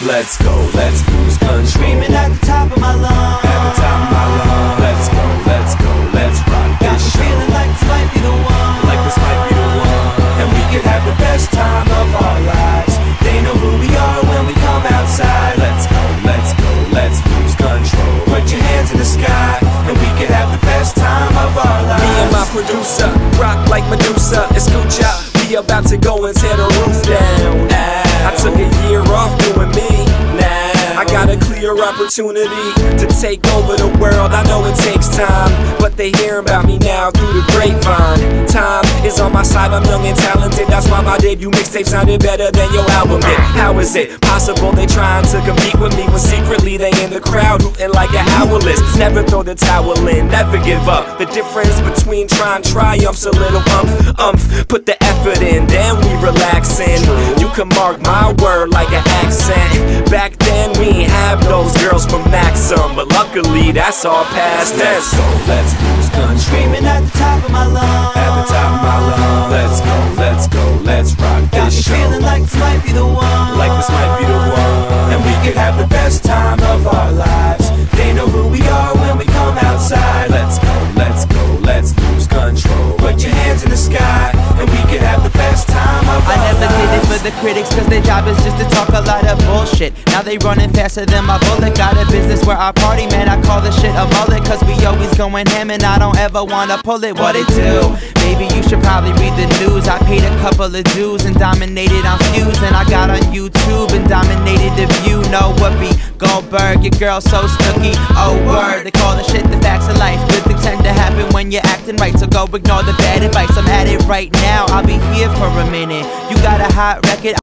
Let's go, let's lose control. Screaming at the top of my lungs. At the top of my lungs. Let's go, let's go, let's rock Got this me show. feeling like this might be the one. Like this might be the one. And we could have the best time of our lives. They know who we are when we come outside. Let's go, let's go, let's lose control. Put your hands in the sky, and we could have the best time of our lives. Me and my producer, rock like Medusa, it's Scooch out. We about to go and tear the roof down. I took a year off doing me. Now I got a clear opportunity to take over the world. I know it takes time, but they hear about me now through the grapevine. Time is on my side, I'm young and talented. That's why my debut mixtape sounded better than your album did. How is it possible they trying to compete with me when secretly they in the crowd hooting like a howlers? Never throw the towel in, never give up. The difference between trying triumphs a little put the effort in, then we relaxin'. You can mark my word like an accent. Back then we ain't have those girls from Maxim, but luckily that's all past tense. Let's go, let's lose control. Screaming at the top of my lungs. At the top of my lungs. Let's go, let's go, let's rock Got me this show. feeling like this might be the one. Like this might be the one. And we could have the best time of our lives. They know who we are when we come outside. Let's go, let's go, let's lose control. Put your hands in the sky, and we could have the best time of our I lives. never did it for the critics, cause their job is just to talk a lot of bullshit. Now they running faster than my bullet. Got a business where I party, man, I call this shit a mullet. Cause we always going ham and I don't ever wanna pull it. What it do? Maybe you should probably read the news. I paid a couple of dues and dominated on views. And I got on YouTube and dominated the view. No Whoopi Goldberg, your girl so snooky. Oh word, they call the shit the facts of life. Good things tend to happen when you're acting right, so go ignore the bad advice. I'm at it right now, I'll be here for a minute. You got a hot record.